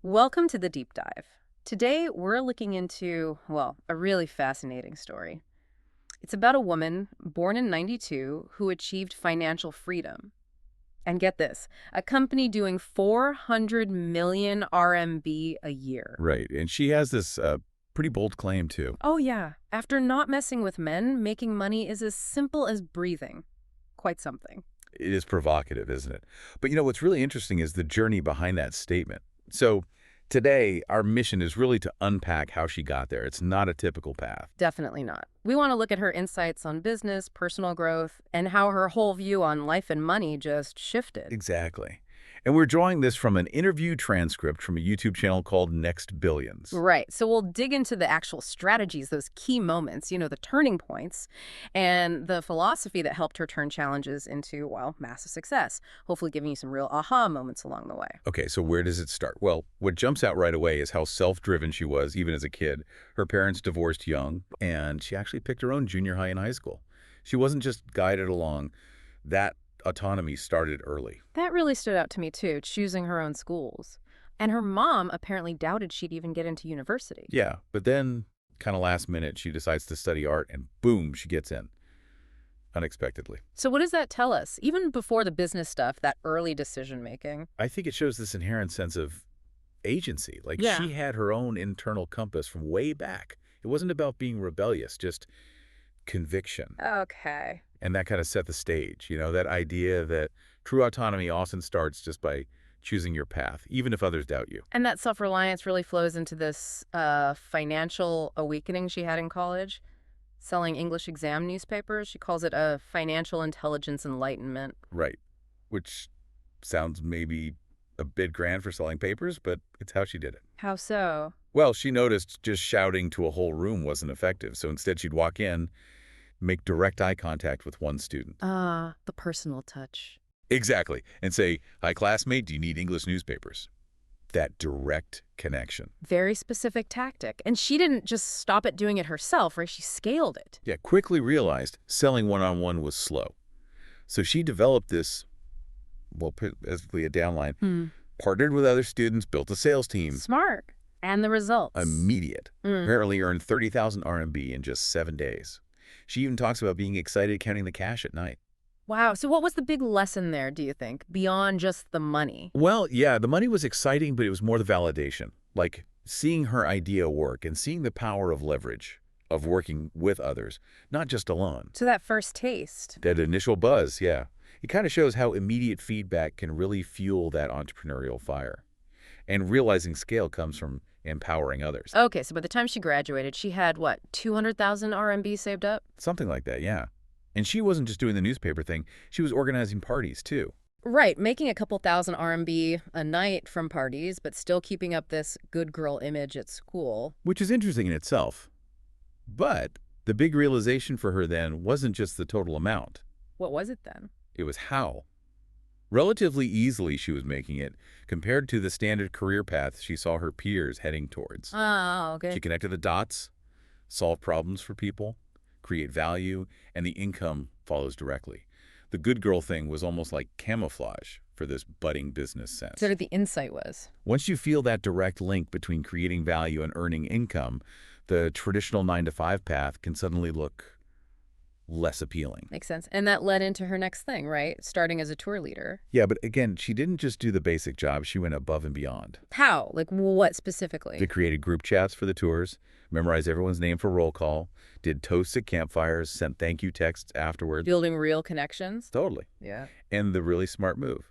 Welcome to the deep dive. Today, we're looking into, well, a really fascinating story. It's about a woman born in 92 who achieved financial freedom. And get this, a company doing 400 million RMB a year. Right. And she has this pretty bold claim, too. Oh, yeah. After not messing with men, making money is as simple as breathing. Quite something. It is provocative, isn't it? But what's really interesting is the journey behind that statement. So today, our mission is really to unpack how she got there. It's not a typical path. Definitely not. We want to look at her insights on business, personal growth, and how her whole view on life and money just shifted. Exactly. And we're drawing this from an interview transcript from a YouTube channel called Next Billions. Right. So we'll dig into the actual strategies, those key moments, the turning points, and the philosophy that helped her turn challenges into, well, massive success, hopefully giving you some real aha moments along the way. Okay, so where does it start? Well, what jumps out right away is how self-driven she was, even as a kid. Her parents divorced young, and she actually picked her own junior high and high school. She wasn't just guided along. That autonomy started early. That really stood out to me, too, choosing her own schools. And her mom apparently doubted she'd even get into university. Yeah, but then, kind of last minute, she decides to study art, and boom, she gets in. Unexpectedly. So what does that tell us? Even before the business stuff, that early decision-making. I think it shows this inherent sense of agency. Like, Yeah. she had her own internal compass from way back. It wasn't about being rebellious, just conviction. Okay. And that kind of set the stage, that idea that true autonomy often starts just by choosing your path, even if others doubt you. And that self-reliance really flows into this financial awakening she had in college, selling English exam newspapers. She calls it a financial intelligence enlightenment. Right. Which sounds maybe a bit grand for selling papers, but it's how she did it. How so? Well, she noticed just shouting to a whole room wasn't effective, so instead she'd walk in, make direct eye contact with one student. Ah, the personal touch. Exactly. And say, "Hi, classmate, do you need English newspapers?" That direct connection. Very specific tactic. And she didn't just stop at doing it herself, right? She scaled it. Yeah, quickly realized selling one-on-one was slow. So she developed this, well, basically a downline, partnered with other students, built a sales team. Smart. And the results. Immediate. Apparently earned 30,000 RMB in just 7 days. She even talks about being excited counting the cash at night. Wow. So what was the big lesson there, do you think, beyond just the money? Well, yeah, the money was exciting, but it was more the validation. Like seeing her idea work and seeing the power of leverage, of working with others, not just alone. So that first taste. That initial buzz, yeah. It kind of shows how immediate feedback can really fuel that entrepreneurial fire. And realizing scale comes from empowering others. Okay, so by the time she graduated, she had, what, 200,000 RMB saved up? Something like that, yeah. And she wasn't just doing the newspaper thing. She was organizing parties, too. Right, making a couple thousand RMB a night from parties, but still keeping up this good girl image at school. Which is interesting in itself. But the big realization for her then wasn't just the total amount. What was it then? It was how. Relatively easily she was making it, compared to the standard career path she saw her peers heading towards. Oh, okay. She connected the dots, solved problems for people, create value, and the income follows directly. The good girl thing was almost like camouflage for this budding business sense. So the insight was? Once you feel that direct link between creating value and earning income, the traditional 9-to-5 path can suddenly look less appealing. Makes sense. And that led into her next thing, right? Starting as a tour leader. Yeah, but again, she didn't just do the basic job. She went above and beyond. How? Like what specifically? They created group chats for the tours, memorized everyone's name for roll call, did toasts at campfires, sent thank you texts afterwards. Building real connections? Totally. Yeah. And the really smart move,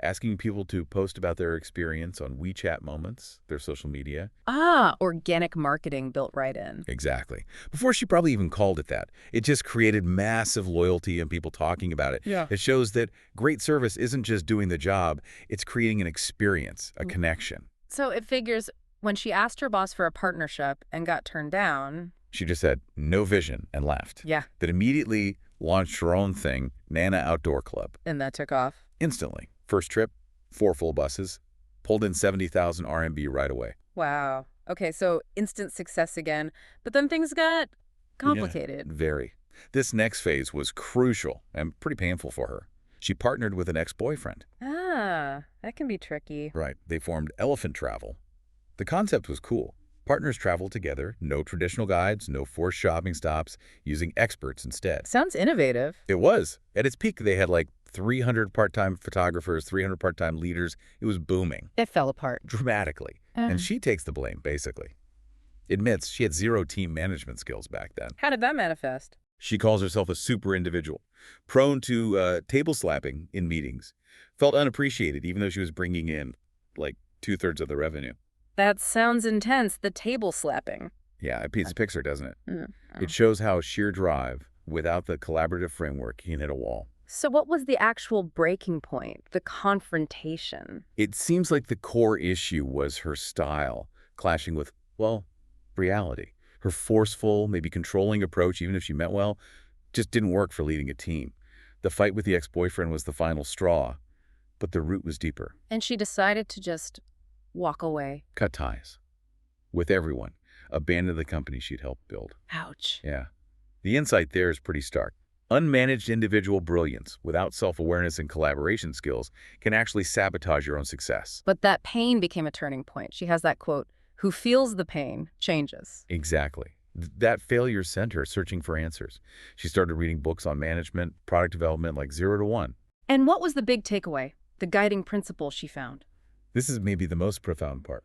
asking people to post about their experience on WeChat moments, their social media. Ah, organic marketing built right in. Exactly. Before she probably even called it that. It just created massive loyalty and people talking about it. Yeah. It shows that great service isn't just doing the job, it's creating an experience, a connection. So it figures when she asked her boss for a partnership and got turned down. She just said, no vision, and left. Yeah. That immediately launched her own thing, Nana Outdoor Club. And that took off. Instantly. First trip, 4 full buses, pulled in 70,000 RMB right away. Wow. Okay, so instant success again. But then things got complicated. Yeah, very. This next phase was crucial and pretty painful for her. She partnered with an ex-boyfriend. Ah, That can be tricky. Right. They formed Elephant Travel. The concept was cool. Partners traveled together, no traditional guides, no forced shopping stops, using experts instead. Sounds innovative. It was. At its peak, they had like 300 part-time photographers, 300 part-time leaders. It was booming. It fell apart. Dramatically. And she takes the blame, basically. Admits she had zero team management skills back then. How did that manifest? She calls herself a super individual, prone to table slapping in meetings, felt unappreciated even though she was bringing in like 2/3 of the revenue. That sounds intense, the table slapping. Yeah, it paints a picture, doesn't it? Mm. It shows how sheer drive, without the collaborative framework, can hit a wall. So what was the actual breaking point, the confrontation? It seems like the core issue was her style, clashing with, well, reality. Her forceful, maybe controlling approach, even if she meant well, just didn't work for leading a team. The fight with the ex-boyfriend was the final straw, but the root was deeper. And she decided to just walk away. Cut ties. With everyone. Abandon the company she'd helped build. Ouch. Yeah. The insight there is pretty stark. Unmanaged individual brilliance without self-awareness and collaboration skills can actually sabotage your own success. But that pain became a turning point. She has that quote, "Who feels the pain changes." Exactly. That failure sent her searching for answers. She started reading books on management, product development, like 0 to 1. And what was the big takeaway, the guiding principle she found? This is maybe the most profound part.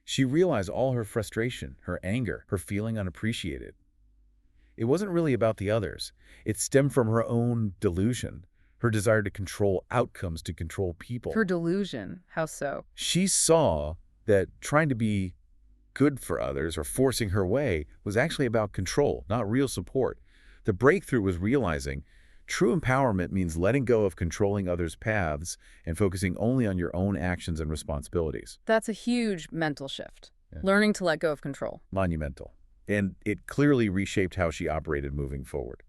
She realized all her frustration, her anger, her feeling unappreciated. It wasn't really about the others. It stemmed from her own delusion, her desire to control outcomes, to control people. Her delusion. How so? She saw that trying to be good for others or forcing her way was actually about control, not real support. The breakthrough was realizing true empowerment means letting go of controlling others' paths and focusing only on your own actions and responsibilities. That's a huge mental shift. Yeah. Learning to let go of control. Monumental. And it clearly reshaped how she operated moving forward.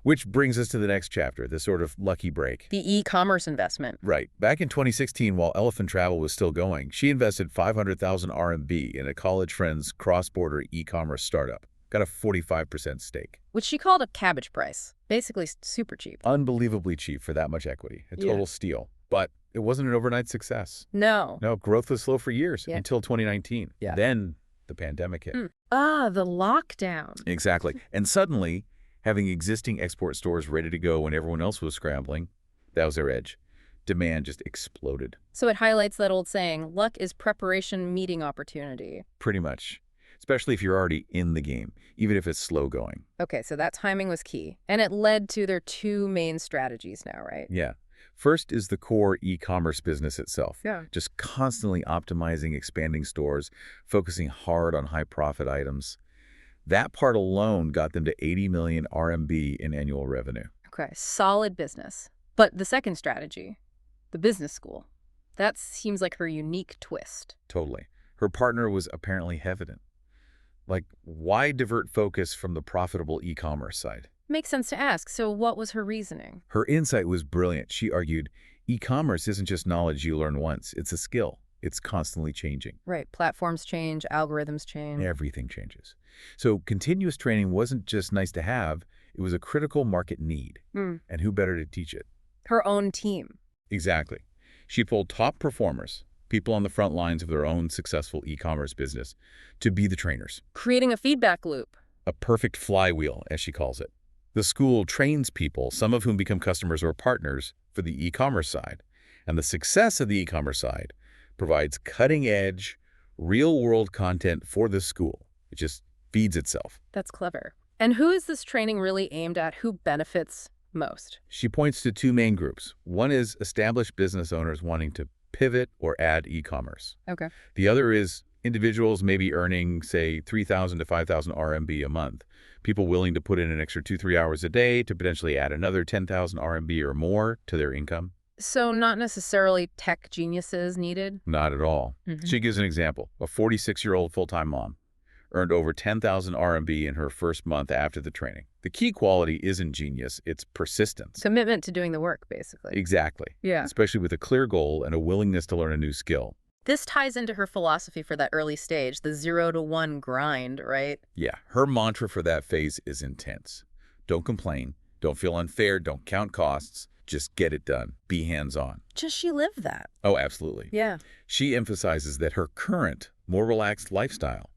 Which brings us to the next chapter, the sort of lucky break. The e-commerce investment. Right. Back in 2016, while Elephant Travel was still going, she invested 500,000 RMB in a college friend's cross-border e-commerce startup. Got a 45% stake. Which she called a cabbage price. Basically super cheap. Unbelievably cheap for that much equity. A total steal. But it wasn't an overnight success. No. No, growth was slow for years, Yeah. until 2019. Yeah. Then the pandemic hit. The lockdown. Exactly. And suddenly, having existing export stores ready to go when everyone else was scrambling, that was their edge. Demand just exploded. So it highlights that old saying, luck is preparation meeting opportunity. Pretty much. Especially if you're already in the game, even if it's slow going. Okay, so that timing was key. And it led to their two main strategies now, right? Yeah. First is the core e-commerce business itself. Yeah. Just constantly optimizing, expanding stores, focusing hard on high-profit items. That part alone got them to 80 million RMB in annual revenue. Okay, solid business. But the second strategy, the business school, that seems like her unique twist. Totally. Her partner was apparently hesitant. Like, why divert focus from the profitable e-commerce side? Makes sense to ask. So what was her reasoning? Her insight was brilliant. She argued, e-commerce isn't just knowledge you learn once. It's a skill. It's constantly changing. Right. Platforms change, algorithms change. Everything changes. So continuous training wasn't just nice to have. It was a critical market need. And who better to teach it? Her own team. Exactly. She pulled top performers, people on the front lines of their own successful e-commerce business, to be the trainers. Creating a feedback loop. A perfect flywheel, as she calls it. The school trains people, some of whom become customers or partners, for the e-commerce side. And the success of the e-commerce side provides cutting-edge, real-world content for the school. It just feeds itself. That's clever. And who is this training really aimed at? Who benefits most? She points to two main groups. One is established business owners wanting to pivot or add e-commerce. Okay. The other is individuals maybe earning, say, 3,000 to 5,000 RMB a month. People willing to put in an extra 2-3 hours a day to potentially add another 10,000 RMB or more to their income. So not necessarily tech geniuses needed? Not at all. She gives an example. A 46-year-old full-time mom earned over 10,000 RMB in her first month after the training. The key quality isn't genius, it's persistence. Commitment to doing the work, basically. Exactly. Yeah. Especially with a clear goal and a willingness to learn a new skill. This ties into her philosophy for that early stage, the 0 to 1 grind, right? Yeah, her mantra for that phase is intense. Don't complain, don't feel unfair, don't count costs, Just get it done. Be hands-on. Does she live that? Oh, absolutely. Yeah. She emphasizes that her current, more relaxed lifestyle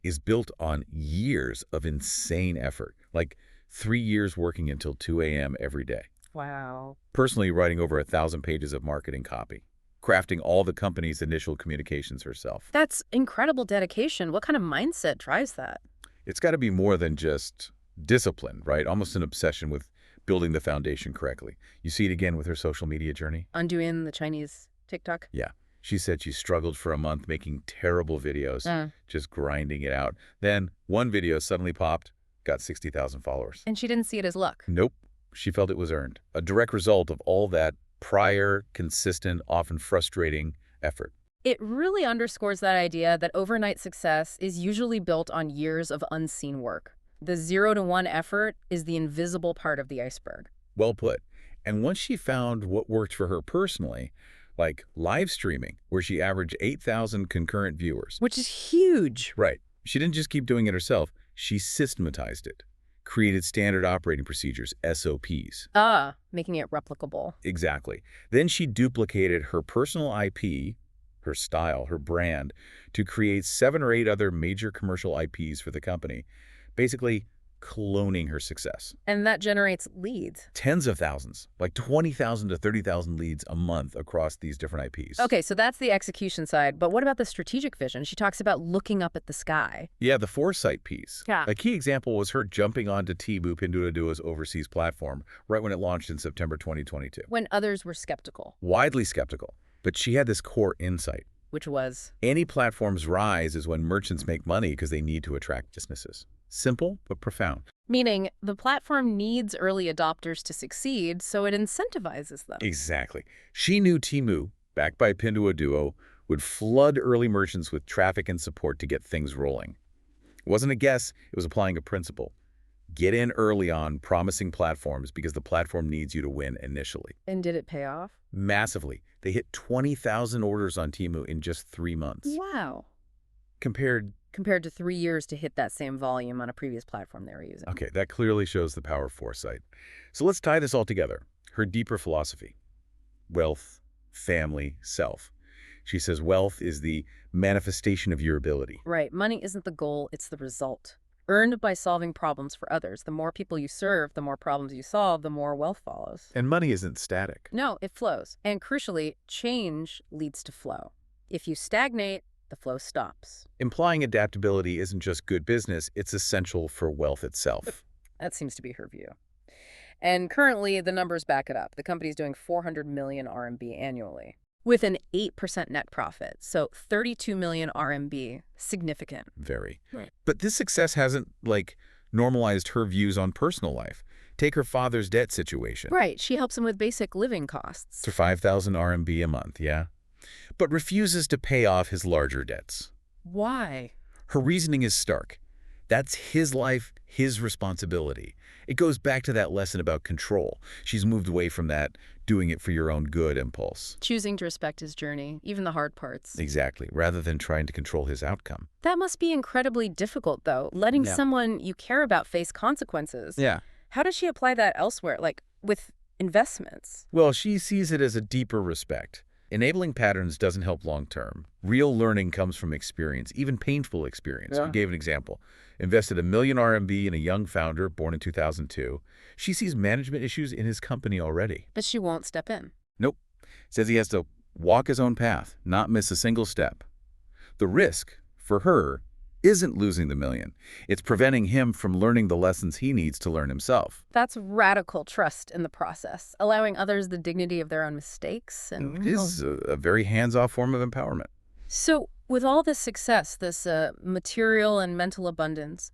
is built on years of insane effort, like 3 years working until 2 a.m. every day. Wow. Personally writing over 1,000 pages of marketing copy, crafting all the company's initial communications herself. That's incredible dedication. What kind of mindset drives that? It's got to be more than just discipline, right? Almost an obsession with building the foundation correctly. You see it again with her social media journey. Undoing the Chinese TikTok? Yeah. She said she struggled for a month making terrible videos, just grinding it out. Then one video suddenly popped, got 60,000 followers. And she didn't see it as luck. Nope. She felt it was earned. A direct result of all that prior, consistent, often frustrating effort. It really underscores that idea that overnight success is usually built on years of unseen work. The 0 to 1 effort is the invisible part of the iceberg. Well put. And once she found what worked for her personally, like live streaming, where she averaged 8,000 concurrent viewers. Which is huge. Right. She didn't just keep doing it herself. She systematized it, created standard operating procedures, SOPs. Making it replicable. Exactly. Then she duplicated her personal IP, her style, her brand, to create 7 or 8 other major commercial IPs for the company, basically cloning her success. And that generates leads. Tens of thousands, like 20,000 to 30,000 leads a month across these different IPs. Okay, so that's the execution side, but what about the strategic vision? She talks about looking up at the sky. Yeah, the foresight piece. Yeah. A key example was her jumping onto Temu, Pinduoduo's overseas platform, right when it launched in September 2022. When others were skeptical. Widely skeptical, but she had this core insight. Which was? Any platform's rise is when merchants make money because they need to attract businesses. Simple, but profound. Meaning, the platform needs early adopters to succeed, so it incentivizes them. Exactly. She knew Temu, backed by Pinduoduo, would flood early merchants with traffic and support to get things rolling. It wasn't a guess, it was applying a principle. Get in early on promising platforms because the platform needs you to win initially. And did it pay off? Massively. They hit 20,000 orders on Temu in just 3 months. Wow. Compared to 3 years to hit that same volume on a previous platform they were using. Okay, that clearly shows the power of foresight. So let's tie this all together. Her deeper philosophy. Wealth, family, self. She says wealth is the manifestation of your ability. Right. Money isn't the goal, it's the result. Earned by solving problems for others. The more people you serve, the more problems you solve, the more wealth follows. And money isn't static. No, it flows. And crucially, change leads to flow. If you stagnate, the flow stops. Implying adaptability isn't just good business, it's essential for wealth itself. That seems to be her view. And currently, the numbers back it up. The company's doing 400 million RMB annually with an 8% net profit. So 32 million RMB, significant. Very. Right. But this success hasn't, normalized her views on personal life. Take her father's debt situation. Right. She helps him with basic living costs. To 5,000 RMB a month, yeah? But refuses to pay off his larger debts. Why? Her reasoning is stark. That's his life, his responsibility. It goes back to that lesson about control. She's moved away from that doing it for your own good impulse. Choosing to respect his journey, even the hard parts. Exactly, rather than trying to control his outcome. That must be incredibly difficult, though, letting someone you care about face consequences. Yeah. How does she apply that elsewhere, like with investments? Well, she sees it as a deeper respect. Enabling patterns doesn't help long-term. Real learning comes from experience, even painful experience. Yeah. We gave an example. Invested 1 million RMB in a young founder born in 2002. She sees management issues in his company already. But she won't step in. Nope. Says he has to walk his own path, not miss a single step. The risk, for her, isn't losing the million. It's preventing him from learning the lessons he needs to learn himself. That's radical trust in the process, allowing others the dignity of their own mistakes. It is a very hands-off form of empowerment. So, with all this success, this material and mental abundance,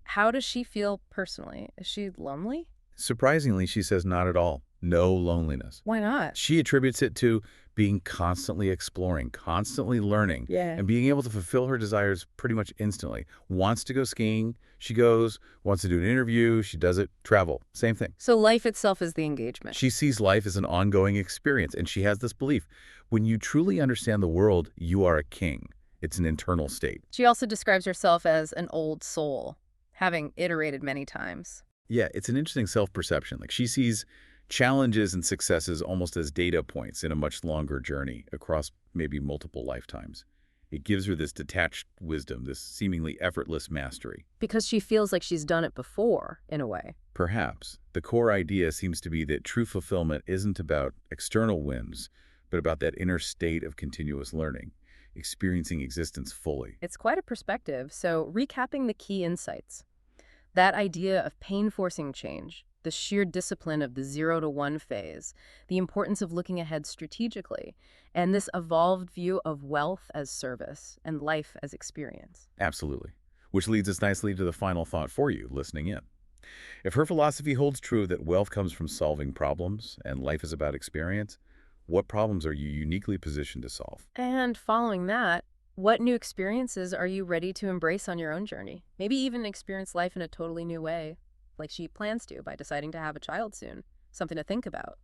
how does she feel personally? Is she lonely? Surprisingly, she says not at all. No loneliness. Why not? She attributes it to being constantly exploring, constantly learning, and being able to fulfill her desires pretty much instantly. Wants to go skiing, she goes. Wants to do an interview, she does it. Travel, same thing. So life itself is the engagement. She sees life as an ongoing experience, and she has this belief. When you truly understand the world, you are a king. It's an internal state. She also describes herself as an old soul, having iterated many times. Yeah, it's an interesting self-perception. She sees challenges and successes almost as data points in a much longer journey across maybe multiple lifetimes. It gives her this detached wisdom, this seemingly effortless mastery. Because she feels like she's done it before, in a way. Perhaps the core idea seems to be that true fulfillment isn't about external wins, but about that inner state of continuous learning, experiencing existence fully. It's quite a perspective. So, recapping the key insights. That idea of pain-forcing change, the sheer discipline of the 0 to 1 phase, the importance of looking ahead strategically, and this evolved view of wealth as service and life as experience. Absolutely. Which leads us nicely to the final thought for you listening in. If her philosophy holds true that wealth comes from solving problems and life is about experience, what problems are you uniquely positioned to solve? And following that, what new experiences are you ready to embrace on your own journey? Maybe even experience life in a totally new way, like she plans to by deciding to have a child soon. Something to think about.